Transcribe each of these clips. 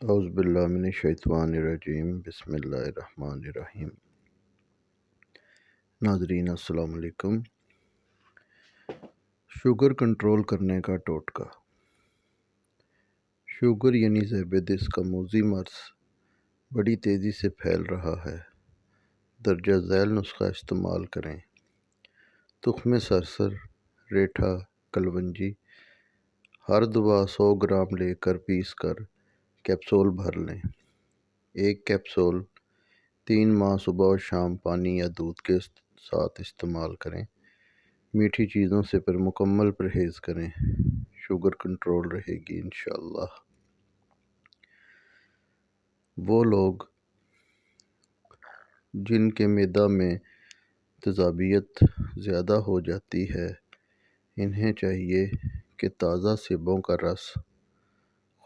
اعوذ باللہ من الشیطان الرجیم بسم اللہ الرحمن الرحیم۔ ناظرین السلام علیکم۔ شوگر کنٹرول کرنے کا ٹوٹکا۔ شوگر یعنی ذیابیطس کا موذی مرض بڑی تیزی سے پھیل رہا ہے۔ درجہ ذیل نسخہ استعمال کریں۔ تخم سرسر، ریٹھا، کلونجی ہر دوا 100 گرام لے کر پیس کر کیپسول بھر لیں۔ ایک کیپسول 3 ماہ صبح و شام پانی یا دودھ کے ساتھ استعمال کریں۔ میٹھی چیزوں سے پھر مکمل پرہیز کریں۔ شوگر کنٹرول رہے گی انشاءاللہ۔ وہ لوگ جن کے معدہ میں تیزابیت زیادہ ہو جاتی ہے، انہیں چاہیے کہ تازہ سیبوں کا رس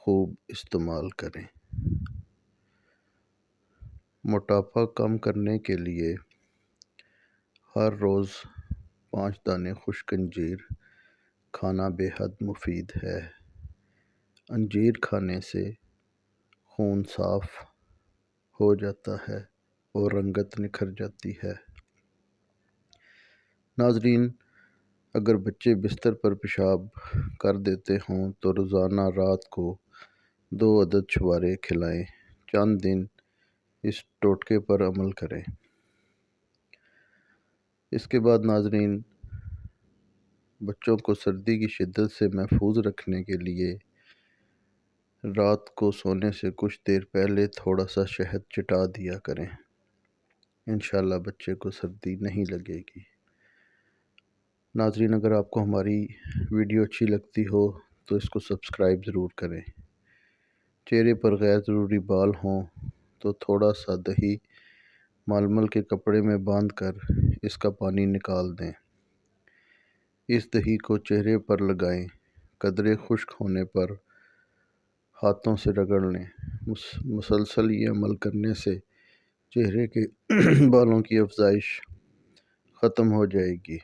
خوب استعمال کریں۔ موٹاپا کم کرنے کے لیے ہر روز 5 دانے خشک انجیر کھانا بے حد مفید ہے۔ انجیر کھانے سے خون صاف ہو جاتا ہے اور رنگت نکھر جاتی ہے۔ ناظرین، اگر بچے بستر پر پیشاب کر دیتے ہوں تو روزانہ رات کو 2 عدد چھوارے کھلائیں۔ چند دن اس ٹوٹکے پر عمل کریں۔ اس کے بعد ناظرین، بچوں کو سردی کی شدت سے محفوظ رکھنے کے لیے رات کو سونے سے کچھ دیر پہلے تھوڑا سا شہد چٹا دیا کریں۔ انشاءاللہ بچے کو سردی نہیں لگے گی۔ ناظرین، اگر آپ کو ہماری ویڈیو اچھی لگتی ہو تو اس کو سبسکرائب ضرور کریں۔ چہرے پر غیر ضروری بال ہوں تو تھوڑا سا دہی ململ کے کپڑے میں باندھ کر اس کا پانی نکال دیں۔ اس دہی کو چہرے پر لگائیں۔ قدرے خشک ہونے پر ہاتھوں سے رگڑ لیں۔ مسلسل یہ عمل کرنے سے چہرے کے بالوں کی افزائش ختم ہو جائے گی۔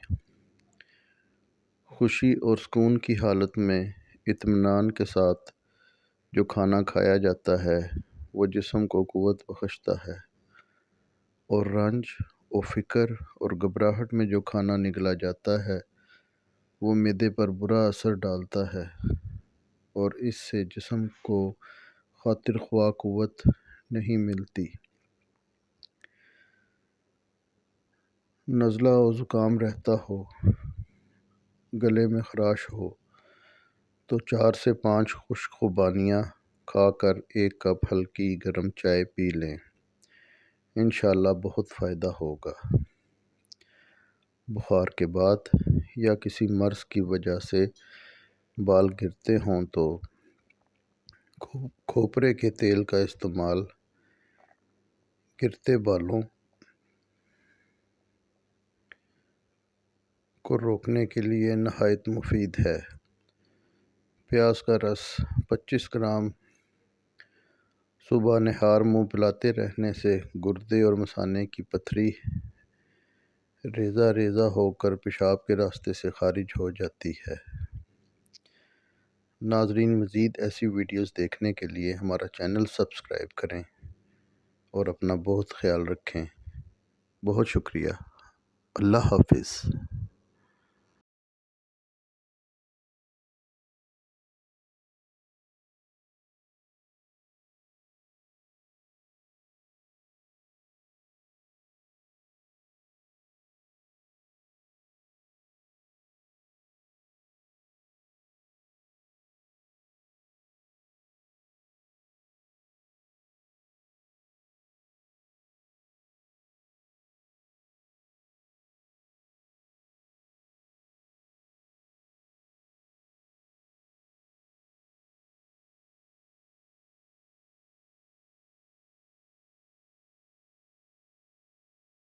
خوشی اور سکون کی حالت میں اطمینان کے ساتھ جو کھانا کھایا جاتا ہے وہ جسم کو قوت بخشتا ہے، اور رنج و فکر اور گھبراہٹ میں جو کھانا نگلا جاتا ہے وہ معدے پر برا اثر ڈالتا ہے اور اس سے جسم کو خاطر خواہ قوت نہیں ملتی۔ نزلہ و زکام رہتا ہو، گلے میں خراش ہو تو 4 سے 5 خشک خوبانیاں کھا کر 1 کپ ہلکی گرم چائے پی لیں۔ انشاءاللہ بہت فائدہ ہوگا۔ بخار کے بعد یا کسی مرض کی وجہ سے بال گرتے ہوں تو کھوپرے کے تیل کا استعمال گرتے بالوں کو روکنے کے لیے نہایت مفید ہے۔ پیاز کا رس 25 گرام صبح نہار منہ پلاتے رہنے سے گردے اور مثانے کی پتھری ریزہ ریزہ ہو کر پیشاب کے راستے سے خارج ہو جاتی ہے۔ ناظرین، مزید ایسی ویڈیوز دیکھنے کے لیے ہمارا چینل سبسکرائب کریں اور اپنا بہت خیال رکھیں۔ بہت شکریہ۔ اللہ حافظ۔